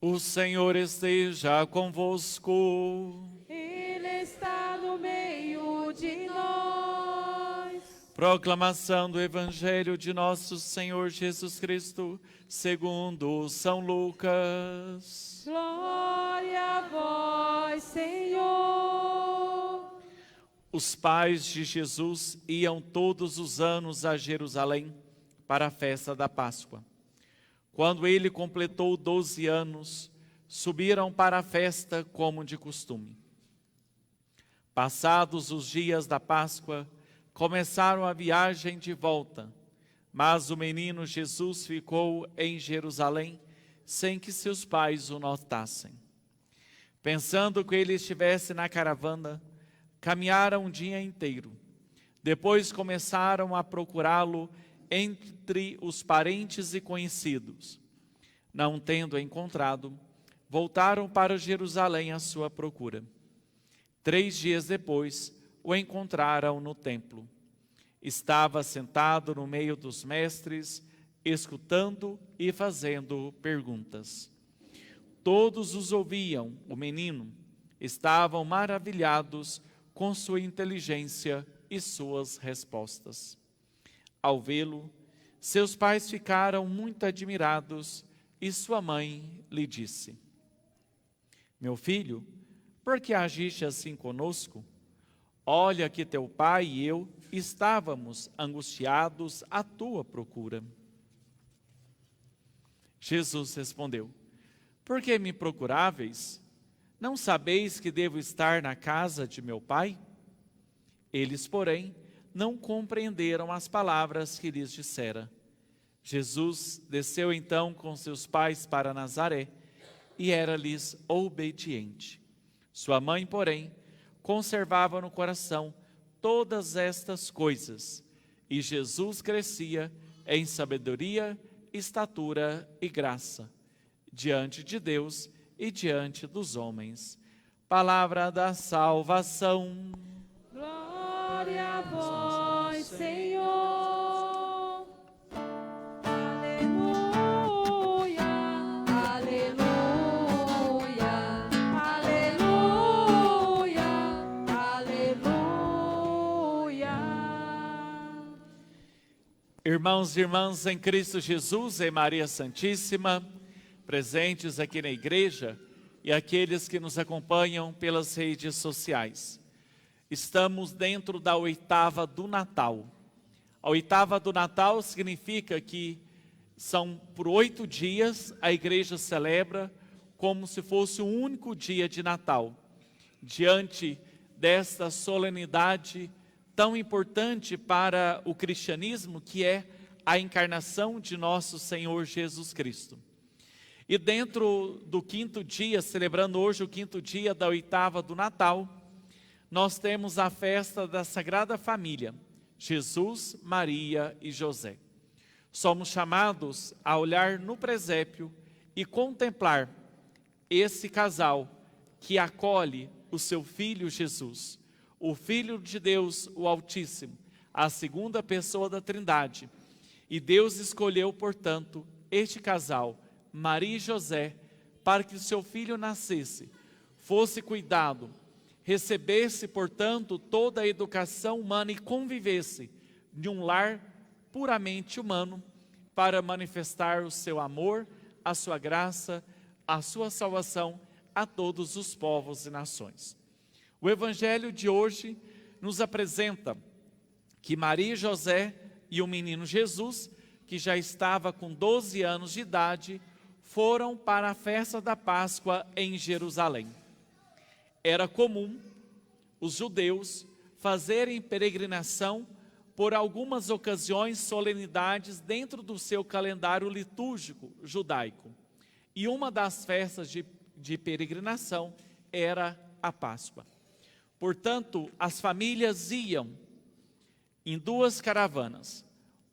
O Senhor esteja convosco. Ele está no meio de nós. Proclamação do Evangelho de nosso Senhor Jesus Cristo, segundo São Lucas. Glória a vós, Senhor. Os pais de Jesus iam todos os anos a Jerusalém para a festa da Páscoa. Quando ele completou 12 anos, subiram para a festa como de costume. Passados os dias da Páscoa, começaram a viagem de volta, mas o menino Jesus ficou em Jerusalém sem que seus pais o notassem. Pensando que ele estivesse na caravana, caminharam um dia inteiro. Depois começaram a procurá-lo entre os parentes e conhecidos. Não tendo encontrado, voltaram para Jerusalém à sua procura. 3 dias depois, o encontraram no templo. Estava sentado no meio dos mestres, escutando e fazendo perguntas. Todos os ouviam, o menino, estavam maravilhados com sua inteligência e suas respostas. Ao vê-lo, seus pais ficaram muito admirados e sua mãe lhe disse: Meu filho, por que agiste assim conosco? Olha que teu pai e eu estávamos angustiados à tua procura. Jesus respondeu: Por que me procuráveis? Não sabeis que devo estar na casa de meu pai? Eles, porém, não compreenderam as palavras que lhes dissera. Jesus desceu então com seus pais para Nazaré e era-lhes obediente. Sua mãe, porém, conservava no coração todas estas coisas, e Jesus crescia em sabedoria, estatura e graça, diante de Deus e diante dos homens. Palavra da salvação. Glória a vós, Senhor. Aleluia, aleluia, aleluia, aleluia. Irmãos e irmãs em Cristo Jesus e Maria Santíssima, presentes aqui na igreja e aqueles que nos acompanham pelas redes sociais. Estamos dentro da oitava do Natal. A oitava do Natal significa que são por 8 dias a igreja celebra como se fosse o único dia de Natal. Diante desta solenidade tão importante para o cristianismo, que é a encarnação de nosso Senhor Jesus Cristo. E dentro do 5º dia, celebrando hoje o 5º dia da oitava do Natal, nós temos a festa da Sagrada Família, Jesus, Maria e José. Somos chamados a olhar no presépio e contemplar esse casal que acolhe o seu filho Jesus, o Filho de Deus, o Altíssimo, a segunda pessoa da Trindade. E Deus escolheu, portanto, este casal, Maria e José, para que o seu filho nascesse, fosse cuidado, recebesse, portanto, toda a educação humana e convivesse de um lar puramente humano para manifestar o seu amor, a sua graça, a sua salvação a todos os povos e nações. O Evangelho de hoje nos apresenta que Maria e José e o menino Jesus, que já estava com 12 anos de idade, foram para a festa da Páscoa em Jerusalém. Era comum os judeus fazerem peregrinação por algumas ocasiões, solenidades dentro do seu calendário litúrgico judaico. E uma das festas de peregrinação era a Páscoa. Portanto, as famílias iam em 2 caravanas,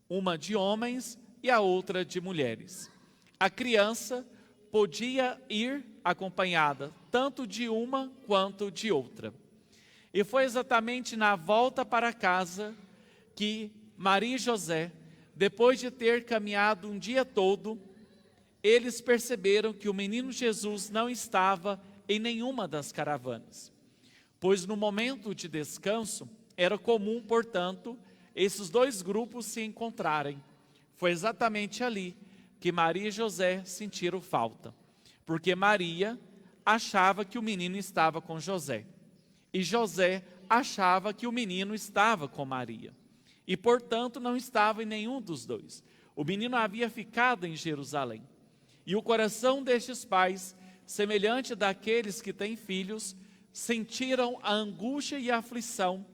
uma de homens e a outra de mulheres. A criança podia ir acompanhada tanto de uma quanto de outra. E foi exatamente na volta para casa que Maria e José, depois de ter caminhado um dia todo, eles perceberam que o menino Jesus não estava em nenhuma das caravanas, pois no momento de descanso era comum, portanto, esses dois grupos se encontrarem. Foi exatamente ali que Maria e José sentiram falta, porque Maria achava que o menino estava com José, e José achava que o menino estava com Maria, e portanto não estava em nenhum dos dois. O menino havia ficado em Jerusalém, e o coração destes pais, semelhante daqueles que têm filhos, sentiram a angústia e a aflição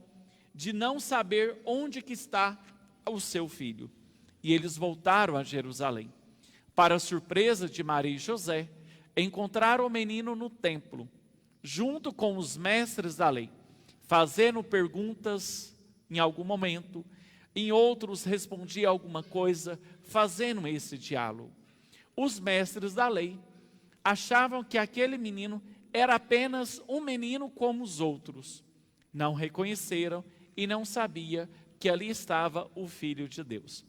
de não saber onde que está o seu filho. E eles voltaram a Jerusalém. Para a surpresa de Maria e José, encontraram o menino no templo, junto com os mestres da lei, fazendo perguntas em algum momento, em outros respondia alguma coisa, fazendo esse diálogo. Os mestres da lei achavam que aquele menino era apenas um menino como os outros. Não reconheceram e não sabia que ali estava o Filho de Deus.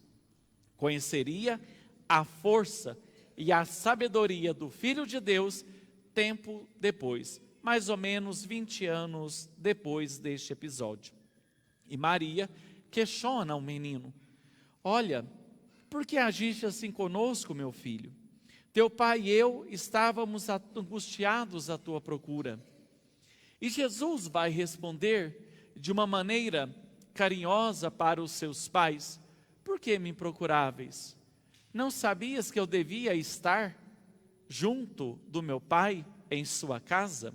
Conheceria a força e a sabedoria do Filho de Deus tempo depois, mais ou menos 20 anos depois deste episódio. E Maria questiona o menino: olha, por que agiste assim conosco, meu filho? Teu pai e eu estávamos angustiados à tua procura. E Jesus vai responder de uma maneira carinhosa para os seus pais: por que me procuráveis? Não sabias que eu devia estar junto do meu pai em sua casa?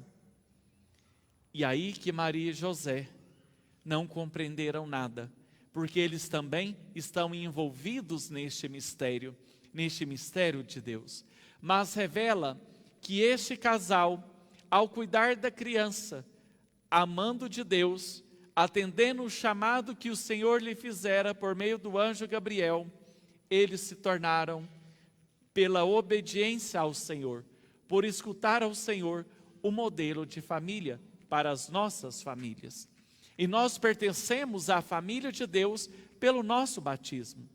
E aí que Maria e José não compreenderam nada, porque eles também estão envolvidos neste mistério de Deus. Mas revela que este casal, ao cuidar da criança, amando de Deus, atendendo o chamado que o Senhor lhe fizera por meio do anjo Gabriel, eles se tornaram, pela obediência ao Senhor, por escutar ao Senhor, o modelo de família para as nossas famílias. E nós pertencemos à família de Deus pelo nosso batismo.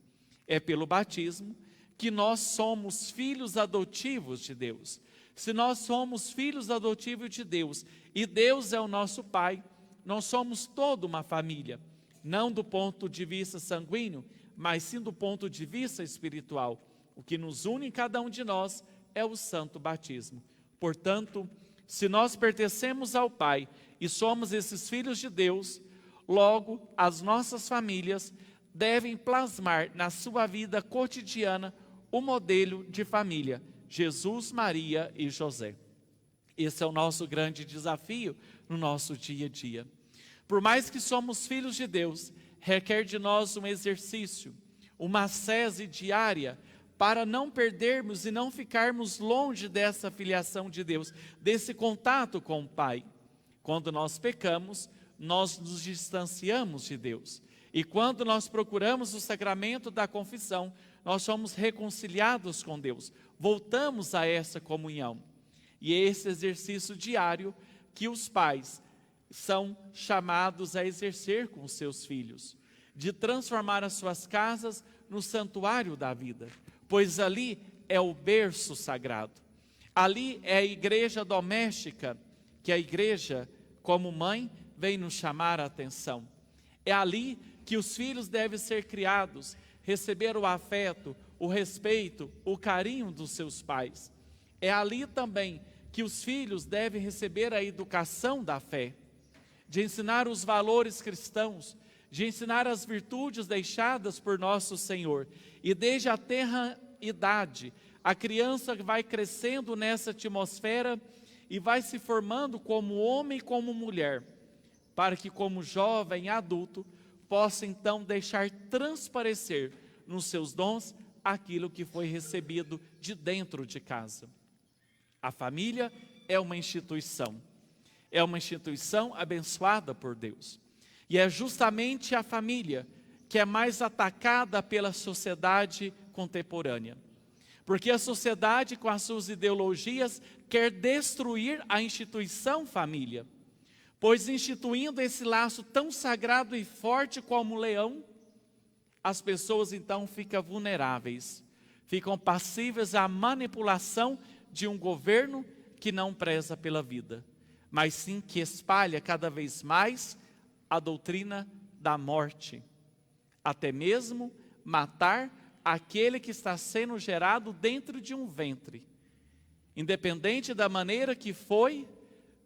É pelo batismo que nós somos filhos adotivos de Deus. Se nós somos filhos adotivos de Deus e Deus é o nosso Pai, nós somos toda uma família, não do ponto de vista sanguíneo, mas sim do ponto de vista espiritual. O que nos une em cada um de nós é o santo batismo. Portanto, se nós pertencemos ao Pai e somos esses filhos de Deus, logo as nossas famílias devem plasmar na sua vida cotidiana o modelo de família, Jesus, Maria e José. Esse é o nosso grande desafio no nosso dia a dia. Por mais que somos filhos de Deus, requer de nós um exercício, uma ascese diária, para não perdermos e não ficarmos longe dessa filiação de Deus, desse contato com o Pai. Quando nós pecamos, nós nos distanciamos de Deus. E quando nós procuramos o sacramento da confissão, nós somos reconciliados com Deus, voltamos a essa comunhão. E é esse exercício diário que os pais são chamados a exercer com os seus filhos, de transformar as suas casas no santuário da vida, pois ali é o berço sagrado, ali é a igreja doméstica, que a igreja, como mãe, vem nos chamar a atenção. É ali que os filhos devem ser criados, receber o afeto, o respeito, o carinho dos seus pais. É ali também que os filhos devem receber a educação da fé, de ensinar os valores cristãos, de ensinar as virtudes deixadas por nosso Senhor. E desde a tenra idade, a criança vai crescendo nessa atmosfera e vai se formando como homem e como mulher, para que como jovem adulto possa então deixar transparecer nos seus dons aquilo que foi recebido de dentro de casa. A família é uma instituição abençoada por Deus. E é justamente a família que é mais atacada pela sociedade contemporânea. Porque a sociedade, com as suas ideologias, quer destruir a instituição família. Pois instituindo esse laço tão sagrado e forte como o leão, as pessoas então ficam vulneráveis, ficam passíveis à manipulação de um governo que não preza pela vida, mas sim que espalha cada vez mais a doutrina da morte, até mesmo matar aquele que está sendo gerado dentro de um ventre, independente da maneira que foi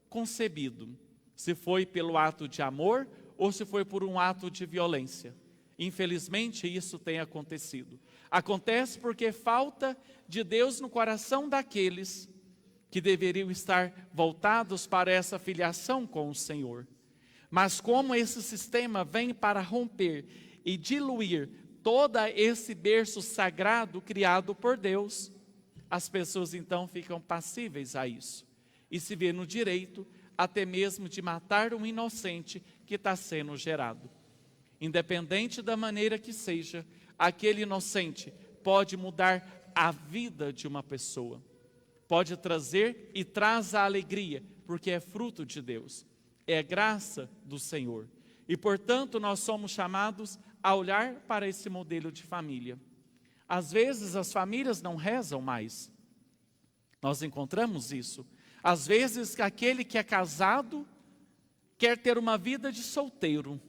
concebido, se foi pelo ato de amor ou se foi por um ato de violência. Infelizmente isso tem acontecido. Acontece porque falta de Deus no coração daqueles que deveriam estar voltados para essa filiação com o Senhor. Mas como esse sistema vem para romper e diluir todo esse berço sagrado criado por Deus, as pessoas então ficam passíveis a isso e se vê no direito até mesmo de matar um inocente que está sendo gerado. Independente da maneira que seja, aquele inocente pode mudar a vida de uma pessoa, pode trazer e traz a alegria, porque é fruto de Deus, é graça do Senhor. E portanto nós somos chamados a olhar para esse modelo de família. Às vezes as famílias não rezam mais, nós encontramos isso. Às vezes aquele que é casado quer ter uma vida de solteiro,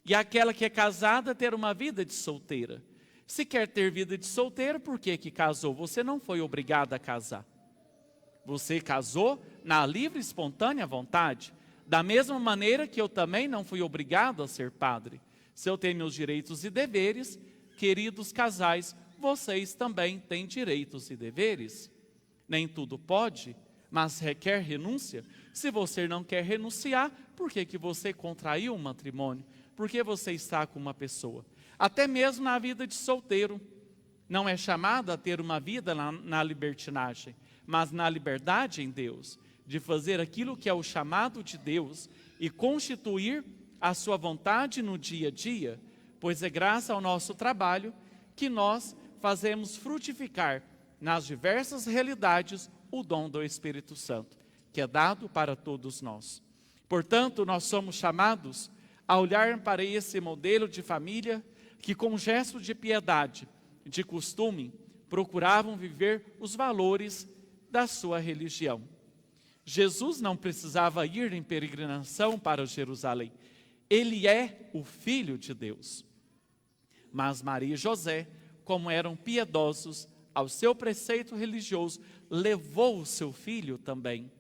e aquela que é casada ter uma vida de solteira. Se quer ter vida de solteiro, por que que casou? Você não foi obrigado a casar. Você casou na livre e espontânea vontade. Da mesma maneira que eu também não fui obrigado a ser padre. Se eu tenho meus direitos e deveres, queridos casais, vocês também têm direitos e deveres. Nem tudo pode, mas requer renúncia. Se você não quer renunciar, por que que você contraiu um matrimônio? Por que você está com uma pessoa? Até mesmo na vida de solteiro, não é chamado a ter uma vida na libertinagem, mas na liberdade em Deus, de fazer aquilo que é o chamado de Deus e constituir a sua vontade no dia a dia, pois é graças ao nosso trabalho que nós fazemos frutificar nas diversas realidades o dom do Espírito Santo, que é dado para todos nós. Portanto, nós somos chamados a olhar para esse modelo de família que com gesto de piedade, de costume, procuravam viver os valores da sua religião. Jesus não precisava ir em peregrinação para Jerusalém. Ele é o Filho de Deus. Mas Maria e José, como eram piedosos ao seu preceito religioso, levou o seu filho também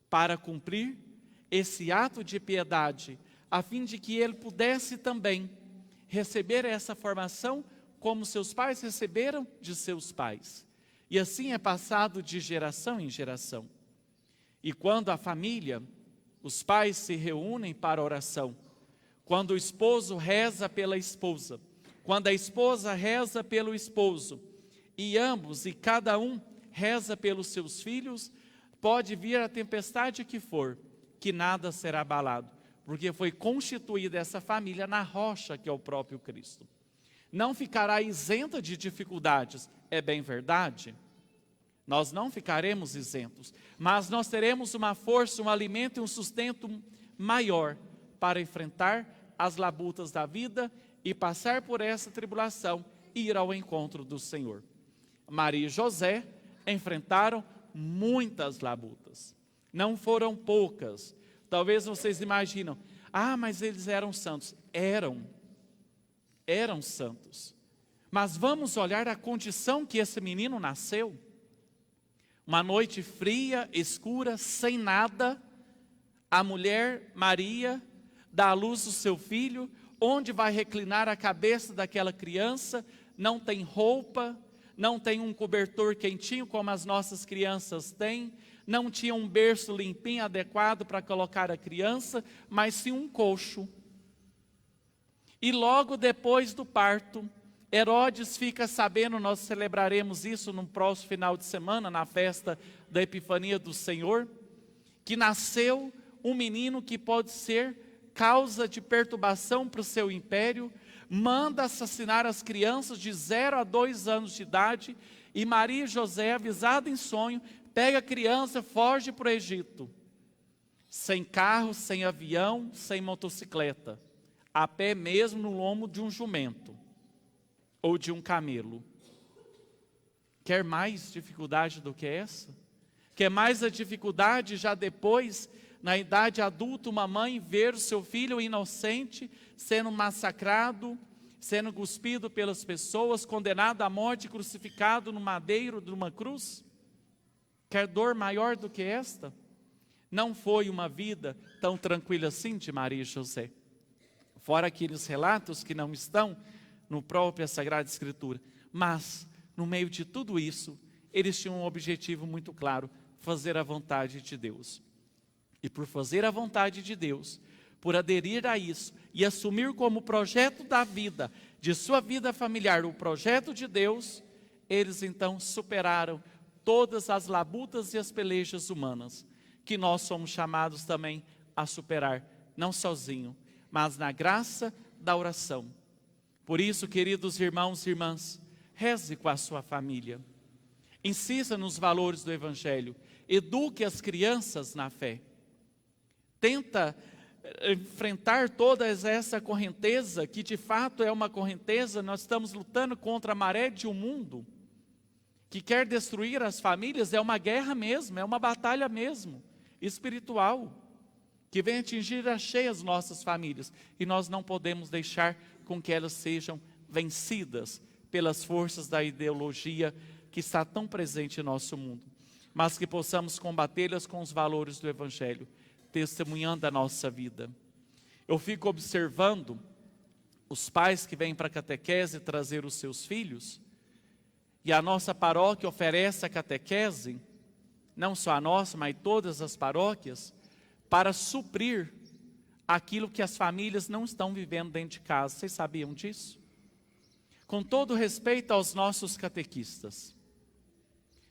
para cumprir esse ato de piedade, a fim de que ele pudesse também receber essa formação como seus pais receberam de seus pais. E assim é passado de geração em geração. E quando a família, os pais se reúnem para oração, quando o esposo reza pela esposa, quando a esposa reza pelo esposo, e ambos e cada um reza pelos seus filhos, pode vir a tempestade que for, que nada será abalado, porque foi constituída essa família na rocha que é o próprio Cristo. Não ficará isenta de dificuldades, é bem verdade. Nós não ficaremos isentos, mas nós teremos uma força, um alimento e um sustento maior para enfrentar as labutas da vida e passar por essa tribulação e ir ao encontro do Senhor. Maria e José enfrentaram muitas labutas, não foram poucas. Talvez vocês imaginam, mas eles eram santos. Eram santos. Mas vamos olhar a condição que esse menino nasceu. Uma noite fria, escura, sem nada, a mulher Maria dá à luz o seu filho, onde vai reclinar a cabeça daquela criança, não tem roupa, não tem um cobertor quentinho como as nossas crianças têm, não tinha um berço limpinho, adequado para colocar a criança, mas sim um coxo. E logo depois do parto, Herodes fica sabendo, nós celebraremos isso no próximo final de semana, na festa da Epifania do Senhor, que nasceu um menino que pode ser causa de perturbação para o seu império, manda assassinar as crianças de 0 a 2 anos de idade, e Maria e José, avisado em sonho, pega a criança, foge para o Egito, sem carro, sem avião, sem motocicleta, a pé mesmo no lombo de um jumento, ou de um camelo. quer mais dificuldade do que essa? Quer mais a dificuldade já depois, na idade adulta, uma mãe ver o seu filho inocente sendo massacrado, sendo cuspido pelas pessoas, condenado à morte, crucificado no madeiro de uma cruz? Quer dor maior do que esta? Não foi uma vida tão tranquila assim de Maria e José. Fora aqueles relatos que não estão no próprio Sagrada Escritura. Mas, no meio de tudo isso, eles tinham um objetivo muito claro: fazer a vontade de Deus. E por fazer a vontade de Deus, por aderir a isso e assumir como projeto da vida, de sua vida familiar, o projeto de Deus, eles então superaram todas as labutas e as pelejas humanas, que nós somos chamados também a superar, não sozinho, mas na graça da oração. Por isso, queridos irmãos e irmãs, reze com a sua família, insista nos valores do Evangelho, eduque as crianças na fé, tenta enfrentar toda essa correnteza, que de fato é uma correnteza. Nós estamos lutando contra a maré de um mundo que quer destruir as famílias. É uma guerra mesmo, é uma batalha mesmo, espiritual, que vem atingir a cheio as nossas famílias, e nós não podemos deixar com que elas sejam vencidas pelas forças da ideologia que está tão presente em nosso mundo, mas que possamos combatê-las com os valores do Evangelho, testemunhando a nossa vida. Eu fico observando os pais que vêm para a catequese trazer os seus filhos, e a nossa paróquia oferece a catequese, não só a nossa, mas todas as paróquias, para suprir aquilo que as famílias não estão vivendo dentro de casa. Vocês sabiam disso? Com todo respeito aos nossos catequistas,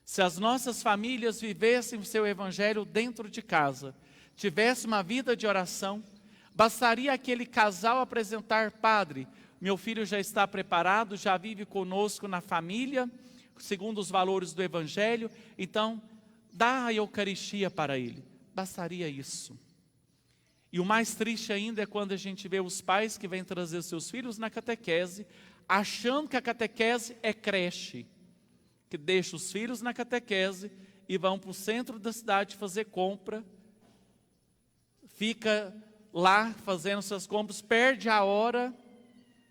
se as nossas famílias vivessem o seu Evangelho dentro de casa, tivesse uma vida de oração, bastaria aquele casal apresentar: padre, meu filho já está preparado, já vive conosco na família, segundo os valores do Evangelho, então dá a Eucaristia para ele. Bastaria isso. E o mais triste ainda é quando a gente vê os pais que vêm trazer seus filhos na catequese, achando que a catequese é creche, que deixa os filhos na catequese e vão para o centro da cidade fazer compra, fica lá fazendo suas compras, perde a hora,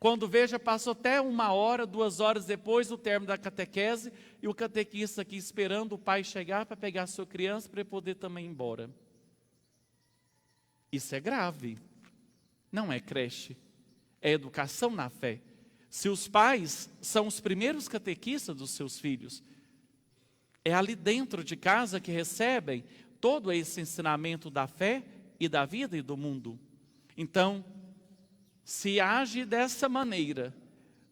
quando veja passou até 1 hora, 2 horas depois do término da catequese, e o catequista aqui esperando o pai chegar para pegar a sua criança para ele poder também ir embora. Isso é grave, não é creche, é educação na fé. Se os pais são os primeiros catequistas dos seus filhos, é ali dentro de casa que recebem todo esse ensinamento da fé e da vida e do mundo. Então, se age dessa maneira,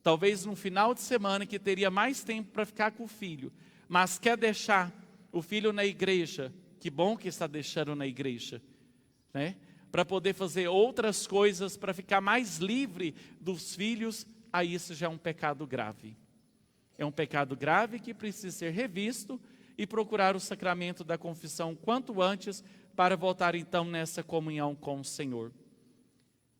talvez no final de semana que teria mais tempo para ficar com o filho, mas quer deixar o filho na igreja, que bom que está deixando na igreja, né? Para poder fazer outras coisas, para ficar mais livre dos filhos, aí isso já é um pecado grave. É um pecado grave que precisa ser revisto e procurar o sacramento da confissão quanto antes, para voltar então nessa comunhão com o Senhor.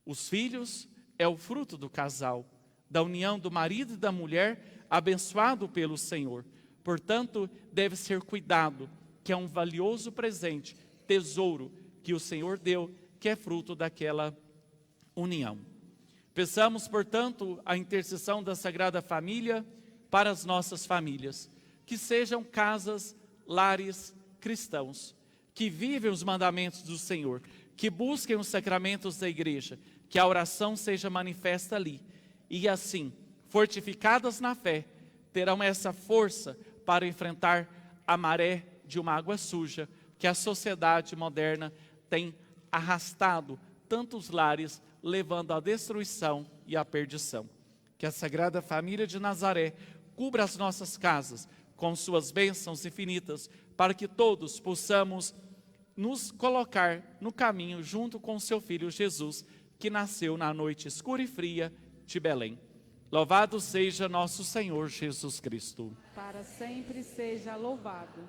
Os filhos é o fruto do casal, da união do marido e da mulher, abençoado pelo Senhor. Portanto, deve ser cuidado, que é um valioso presente, tesouro que o Senhor deu, que é fruto daquela união. Peçamos, portanto, a intercessão da Sagrada Família para as nossas famílias, que sejam casas, lares cristãos, que vivem os mandamentos do Senhor, que busquem os sacramentos da igreja, que a oração seja manifesta ali, e assim, fortificadas na fé, terão essa força para enfrentar a maré de uma água suja que a sociedade moderna tem arrastado tantos lares, levando à destruição e à perdição. Que a Sagrada Família de Nazaré cubra as nossas casas com suas bênçãos infinitas, para que todos possamos nos colocar no caminho junto com seu Filho Jesus, que nasceu na noite escura e fria de Belém. Louvado seja nosso Senhor Jesus Cristo. Para sempre seja louvado.